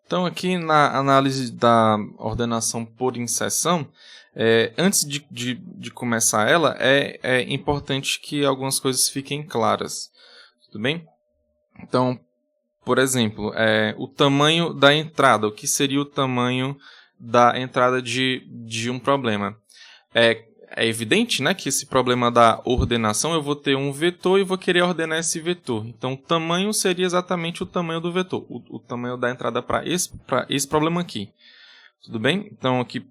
Então, aqui na análise da ordenação por inserção, antes de começar ela, é importante que algumas coisas fiquem claras. Tudo bem? Então, por exemplo, o tamanho da entrada. O que seria o tamanho da entrada de um problema? É evidente, né, que esse problema da ordenação, eu vou ter um vetor e vou querer ordenar esse vetor. Então, o tamanho seria exatamente o tamanho do vetor, o tamanho da entrada para esse problema aqui. Tudo bem? Então, aqui,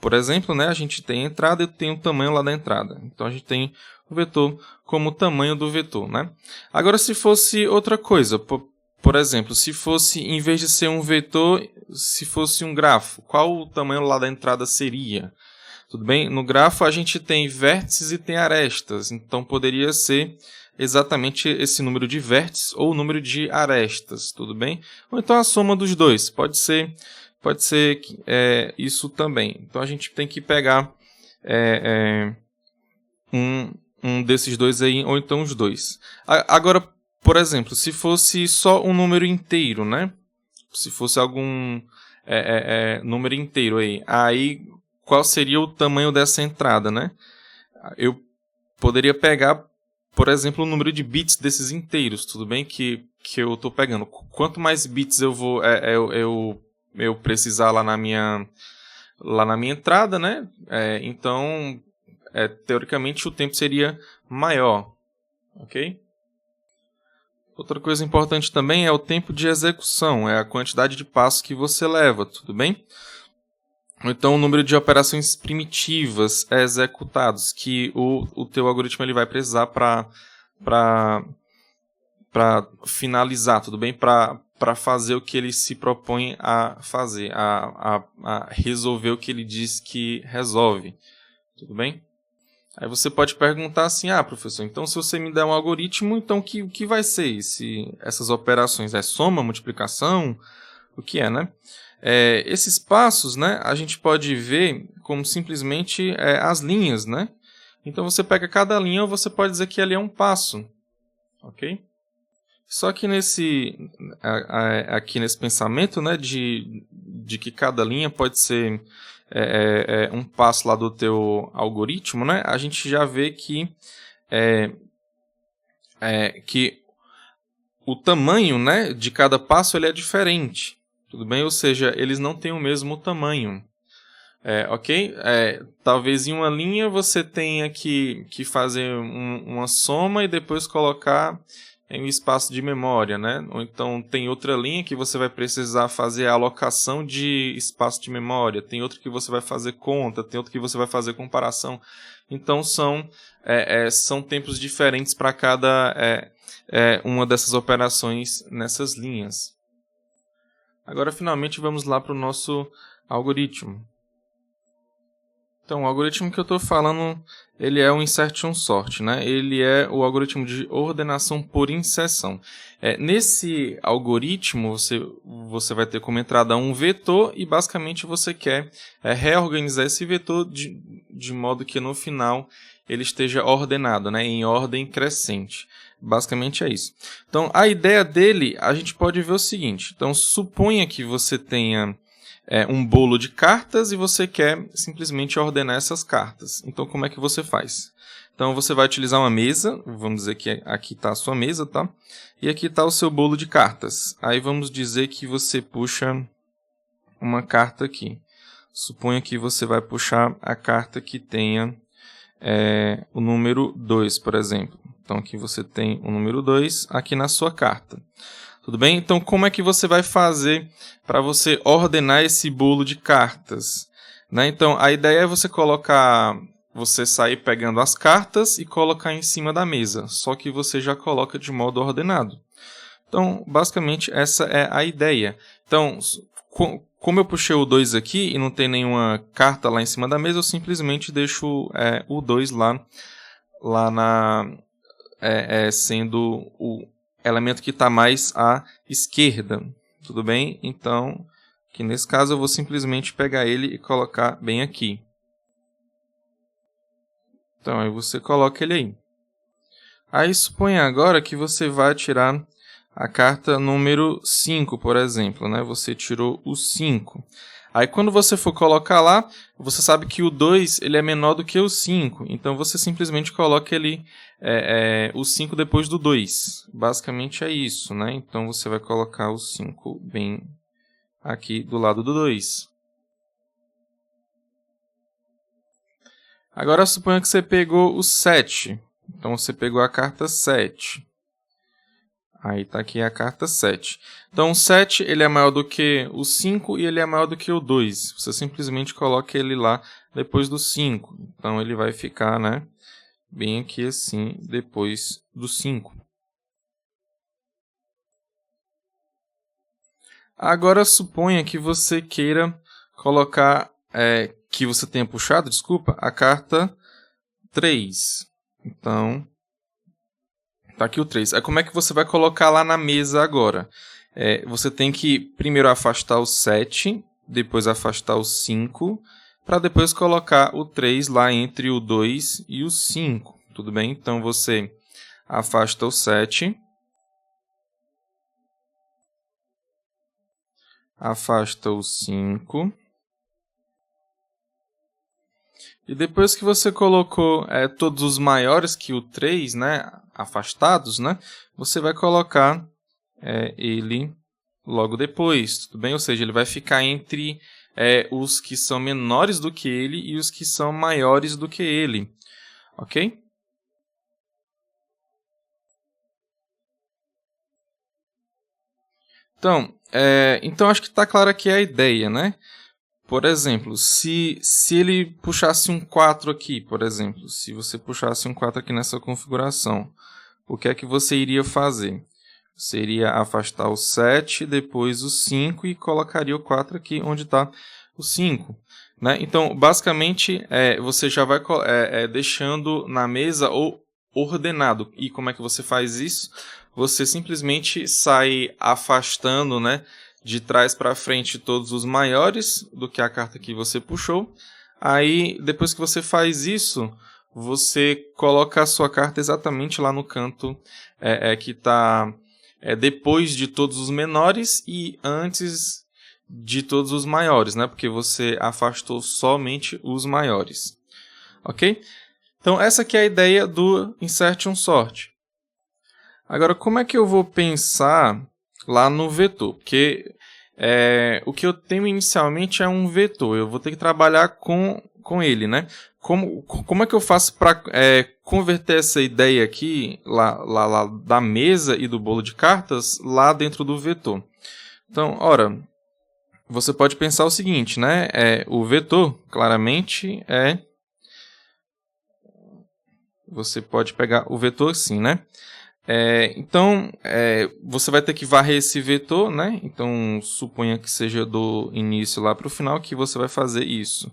por exemplo, né, a gente tem a entrada e tem o tamanho lá da entrada. Então, a gente tem o vetor como o tamanho do vetor, né? Agora, se fosse outra coisa, por exemplo, se fosse, em vez de ser um vetor, se fosse um grafo, qual o tamanho lá da entrada seria? Tudo bem? No grafo a gente tem vértices e tem arestas, então poderia ser exatamente esse número de vértices ou o número de arestas, tudo bem? Ou então a soma dos dois, pode ser isso também. Então a gente tem que pegar um desses dois aí, ou então os dois. Agora, por exemplo, se fosse só um número inteiro, né? Se fosse algum número inteiro aí qual seria o tamanho dessa entrada, né? Eu poderia pegar, por exemplo, o número de bits desses inteiros, tudo bem? Que eu estou pegando. Quanto mais bits eu vou eu precisar lá na minha entrada, né? Então, teoricamente, o tempo seria maior, ok? Outra coisa importante também é o tempo de execução, é a quantidade de passos que você leva, tudo bem? Então, o número de operações primitivas executadas que o teu algoritmo ele vai precisar para finalizar, tudo bem? Para fazer o que ele se propõe a fazer, a resolver o que ele diz que resolve, tudo bem? Aí você pode perguntar assim, professor, então se você me der um algoritmo, então o que vai ser essas operações? É soma, multiplicação? O que é, né? Esses passos, né, a gente pode ver como simplesmente as linhas, né? Então você pega cada linha, você pode dizer que ali é um passo, ok? Só que aqui nesse pensamento, né, de que cada linha pode ser um passo lá do teu algoritmo, né, a gente já vê que o tamanho, né, de cada passo ele é diferente. Tudo bem? Ou seja, eles não têm o mesmo tamanho. Ok? Talvez em uma linha você tenha que fazer uma soma e depois colocar em um espaço de memória, né? Ou então tem outra linha que você vai precisar fazer a alocação de espaço de memória. Tem outra que você vai fazer conta. Tem outra que você vai fazer comparação. Então são tempos diferentes para cada uma dessas operações nessas linhas. Agora, finalmente, vamos lá para o nosso algoritmo. Então, o algoritmo que eu estou falando, ele é o insertion sort, né? Ele é o algoritmo de ordenação por inserção. Nesse algoritmo, você vai ter como entrada um vetor e, basicamente, você quer reorganizar esse vetor de modo que, no final, ele esteja ordenado, né? Em ordem crescente. Basicamente é isso. Então, a ideia dele, a gente pode ver o seguinte. Então, suponha que você tenha um bolo de cartas e você quer simplesmente ordenar essas cartas. Então, como é que você faz? Então, você vai utilizar uma mesa. Vamos dizer que aqui está a sua mesa, tá? E aqui está o seu bolo de cartas. Aí, vamos dizer que você puxa uma carta aqui. Suponha que você vai puxar a carta que tenha o número 2, por exemplo. Então, aqui você tem o número 2 aqui na sua carta. Tudo bem? Então, como é que você vai fazer para você ordenar esse bolo de cartas? Né? Então, a ideia é você sair pegando as cartas e colocar em cima da mesa. Só que você já coloca de modo ordenado. Então, basicamente, essa é a ideia. Então, como eu puxei o 2 aqui e não tem nenhuma carta lá em cima da mesa, eu simplesmente deixo o 2 lá sendo o elemento que está mais à esquerda. Tudo bem? Então, aqui nesse caso eu vou simplesmente pegar ele e colocar bem aqui. Então, aí você coloca ele aí. Aí suponha agora que você vai tirar a carta número 5, por exemplo, né? Você tirou o 5. Aí quando você for colocar lá, você sabe que o 2 ele é menor do que o 5. Então você simplesmente coloca ele, o 5 depois do 2. Basicamente é isso, né? Então você vai colocar o 5 bem aqui do lado do 2. Agora suponha que você pegou o 7. Então você pegou a carta 7. Aí está aqui a carta 7. Então o 7 ele é maior do que o 5 e ele é maior do que o 2. Você simplesmente coloca ele lá depois do 5. Então ele vai ficar, né, bem aqui assim, depois do 5. Agora suponha que você queira colocar, que você tenha puxado, desculpa, a carta 3. Então, tá aqui o 3. Aí como é que você vai colocar lá na mesa agora? Você tem que primeiro afastar o 7, depois afastar o 5, para depois colocar o 3 lá entre o 2 e o 5. Tudo bem? Então você afasta o 7, afasta o 5. E depois que você colocou todos os maiores que o 3, né, afastados, né, você vai colocar ele logo depois, tudo bem? Ou seja, ele vai ficar entre os que são menores do que ele e os que são maiores do que ele, ok? Então acho que está clara aqui a ideia, né? Por exemplo, se ele puxasse um 4 aqui, por exemplo, se você puxasse um 4 aqui nessa configuração, o que é que você iria fazer? Você iria afastar o 7, depois o 5 e colocaria o 4 aqui onde está o 5. Né? Então, basicamente, você já vai deixando na mesa ordenado. E como é que você faz isso? Você simplesmente sai afastando, né, de trás para frente todos os maiores do que a carta que você puxou. Aí, depois que você faz isso, você coloca a sua carta exatamente lá no canto que está depois de todos os menores e antes de todos os maiores, né? Porque você afastou somente os maiores. Ok? Então, essa aqui é a ideia do Insertion Sort. Agora, como é que eu vou pensar lá no vetor? Porque o que eu tenho inicialmente é um vetor. Eu vou ter que trabalhar com ele, né? Como é que eu faço para converter essa ideia aqui lá da mesa e do bolo de cartas lá dentro do vetor? Então, ora, você pode pensar o seguinte, né? O vetor, claramente, você pode pegar o vetor assim, né? Então, você vai ter que varrer esse vetor, né? Então, suponha que seja do início lá para o final que você vai fazer isso.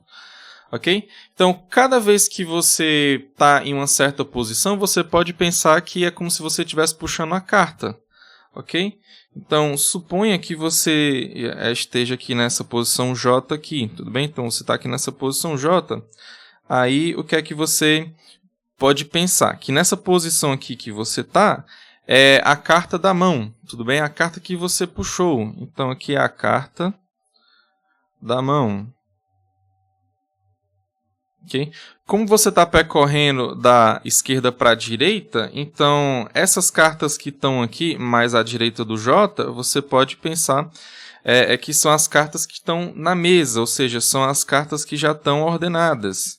Ok? Então, cada vez que você está em uma certa posição, você pode pensar que é como se você estivesse puxando a carta. Ok? Então, suponha que você esteja aqui nessa posição J aqui, tudo bem? Então, você está aqui nessa posição J, aí o que é que você pode pensar? Que nessa posição aqui que você está, é a carta da mão, tudo bem? A carta que você puxou. Então, aqui é a carta da mão. Okay? Como você está percorrendo da esquerda para a direita, então essas cartas que estão aqui, mais à direita do J, você pode pensar que são as cartas que estão na mesa, ou seja, são as cartas que já estão ordenadas.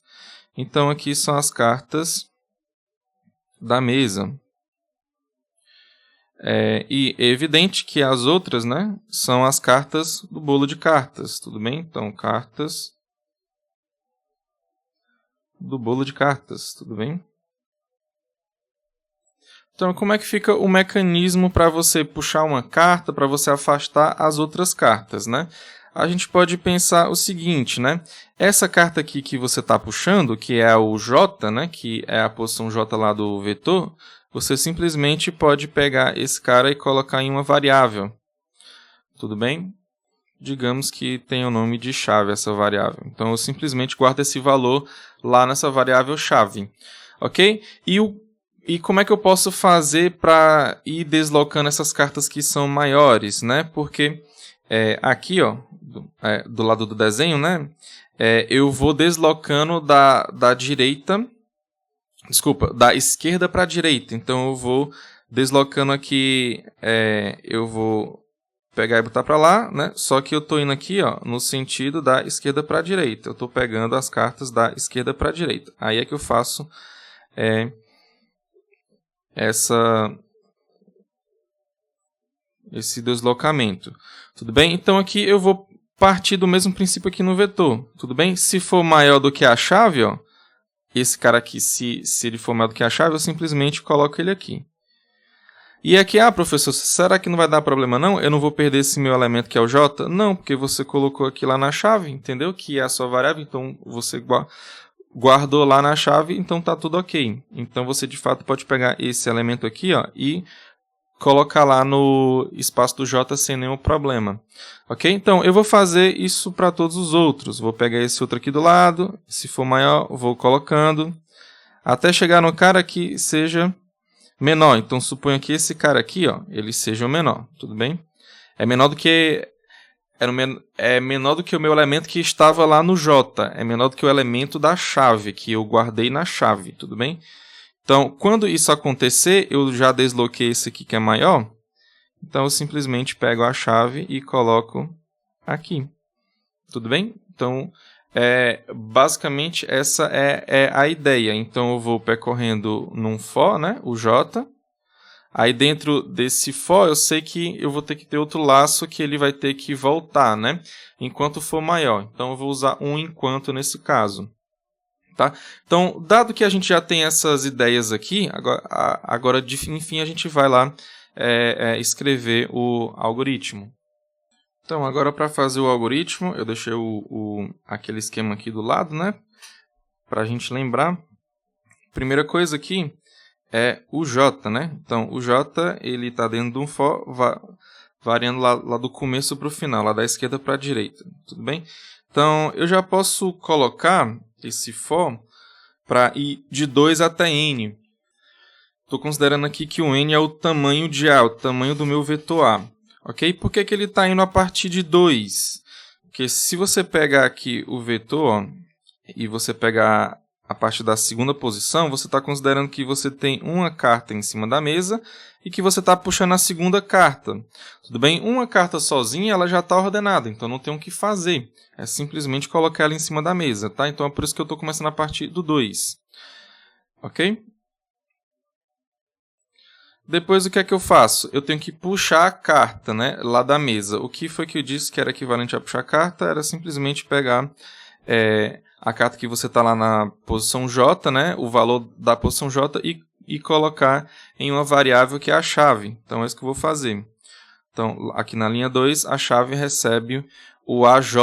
Então aqui são as cartas da mesa. E é evidente que as outras, né, são as cartas do bolo de cartas, tudo bem? Então, cartas do bolo de cartas, tudo bem? Então, como é que fica o mecanismo para você puxar uma carta, para você afastar as outras cartas, né? A gente pode pensar o seguinte, né? Essa carta aqui que você está puxando, que é o J, né, que é a posição J lá do vetor, você simplesmente pode pegar esse cara e colocar em uma variável. Tudo bem? Digamos que tem o nome de chave essa variável. Então, eu simplesmente guardo esse valor lá nessa variável chave. Ok? E como é que eu posso fazer para ir deslocando essas cartas que são maiores, né? Porque aqui, ó, do lado do desenho, né? Eu vou deslocando da direita, desculpa, da esquerda para a direita. Então eu vou deslocando aqui, eu vou pegar e botar para lá, né? Só que eu estou indo aqui, ó, no sentido da esquerda para a direita. Eu estou pegando as cartas da esquerda para a direita. Aí é que eu faço esse deslocamento. Tudo bem? Então aqui eu vou partir do mesmo princípio aqui no vetor. Tudo bem? Se for maior do que a chave, ó, esse cara aqui, se ele for maior do que a chave, eu simplesmente coloco ele aqui. E aqui, professor, será que não vai dar problema não? Eu não vou perder esse meu elemento que é o J? Não, porque você colocou aqui lá na chave, entendeu? Que é a sua variável, então você guardou lá na chave, então tá tudo ok. Então você de fato pode pegar esse elemento aqui, ó, e colocar lá no espaço do J sem nenhum problema. Ok? Então eu vou fazer isso para todos os outros. Vou pegar esse outro aqui do lado, se for maior, vou colocando, até chegar no cara que seja menor. Então suponho que esse cara aqui, ó, ele seja o menor, tudo bem? É menor do que o meu elemento que estava lá no J. É menor do que o elemento da chave que eu guardei na chave, tudo bem? Então, quando isso acontecer, eu já desloquei esse aqui que é maior. Então eu simplesmente pego a chave e coloco aqui, tudo bem? Então basicamente essa é a ideia. Então eu vou percorrendo num for, né, o J. Aí dentro desse for eu sei que eu vou ter que ter outro laço que ele vai ter que voltar, né, enquanto for maior. Então eu vou usar um enquanto nesse caso. Tá? Então, dado que a gente já tem essas ideias aqui, agora enfim a gente vai lá escrever o algoritmo. Então, agora para fazer o algoritmo, eu deixei aquele esquema aqui do lado, né? Para a gente lembrar. Primeira coisa aqui é o J, né? Então, o J ele está dentro de um for, variando lá do começo para o final, lá da esquerda para a direita. Tudo bem? Então, eu já posso colocar esse for para ir de 2 até n. Estou considerando aqui que o n é o tamanho de A, o tamanho do meu vetor A. Ok? Por que ele está indo a partir de 2? Porque se você pegar aqui o vetor e você pegar a partir da segunda posição, você está considerando que você tem uma carta em cima da mesa e que você está puxando a segunda carta. Tudo bem? Uma carta sozinha ela já está ordenada, então não tem o que fazer. É simplesmente colocar ela em cima da mesa. Tá? Então é por isso que eu estou começando a partir do 2. Ok? Depois o que é que eu faço? Eu tenho que puxar a carta, né, lá da mesa. O que foi que eu disse que era equivalente a puxar a carta? Era simplesmente pegar a carta que você está lá na posição J, né, o valor da posição J, e colocar em uma variável que é a chave. Então é isso que eu vou fazer. Então aqui na linha 2 a chave recebe o AJ.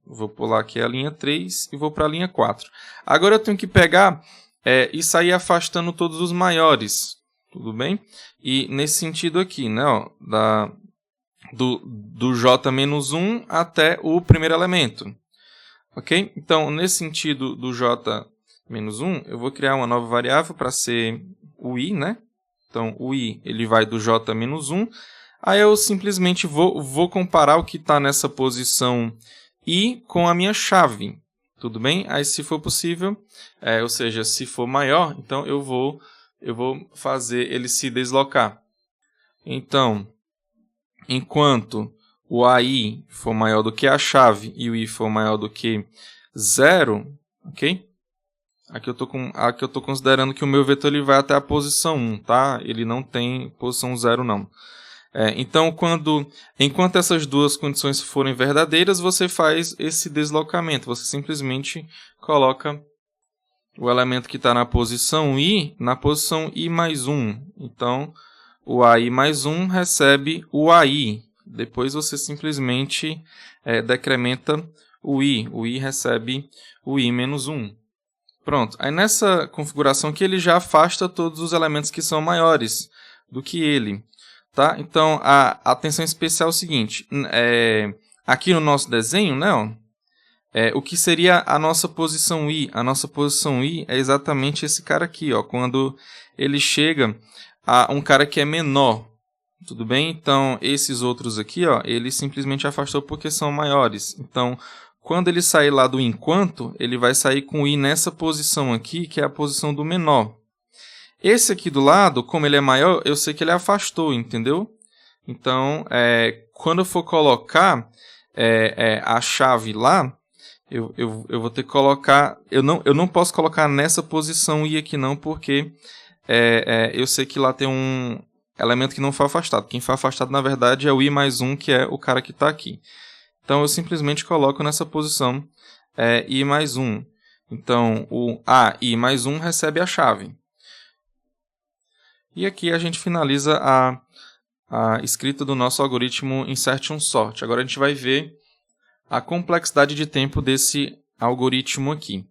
Vou pular aqui a linha 3 e vou para a linha 4. Agora eu tenho que pegar e sair afastando todos os maiores. Tudo bem? E nesse sentido aqui, né, ó, do J-1 até o primeiro elemento. Ok? Então, nesse sentido do J-1, eu vou criar uma nova variável para ser o I, né? Então, o I ele vai do J-1. Aí eu simplesmente vou comparar o que está nessa posição I com a minha chave. Tudo bem? Aí, se for possível, ou seja, se for maior, então eu vou fazer ele se deslocar. Então, enquanto o AI for maior do que a chave e o I for maior do que 0, ok? Aqui eu estou considerando que o meu vetor ele vai até a posição 1, tá? Ele não tem posição 0, não. Então, enquanto essas duas condições forem verdadeiras, você faz esse deslocamento. Você simplesmente coloca o elemento que está na posição I, na posição I mais 1. Então, o AI mais 1 recebe o AI. Depois você simplesmente decrementa o I. O I recebe o I menos 1. Pronto. Aí nessa configuração aqui ele já afasta todos os elementos que são maiores do que ele. Tá? Então, a atenção especial é o seguinte. Aqui no nosso desenho, né, ó, O que seria a nossa posição I? A nossa posição I é exatamente esse cara aqui, ó, quando ele chega a um cara que é menor. Tudo bem? Então, esses outros aqui, ó, ele simplesmente afastou porque são maiores. Então, quando ele sair lá do enquanto, ele vai sair com o I nessa posição aqui, que é a posição do menor. Esse aqui do lado, como ele é maior, eu sei que ele afastou, entendeu? Então, quando eu for colocar a chave lá, eu vou ter que colocar... Eu não posso colocar nessa posição I aqui não, porque eu sei que lá tem um elemento que não foi afastado. Quem foi afastado, na verdade, é o I mais 1, que é o cara que está aqui. Então, eu simplesmente coloco nessa posição I mais 1. Então, o AI mais 1 recebe a chave. E aqui a gente finaliza a escrita do nosso algoritmo Insertion Sort. Agora a gente vai ver a complexidade de tempo desse algoritmo aqui.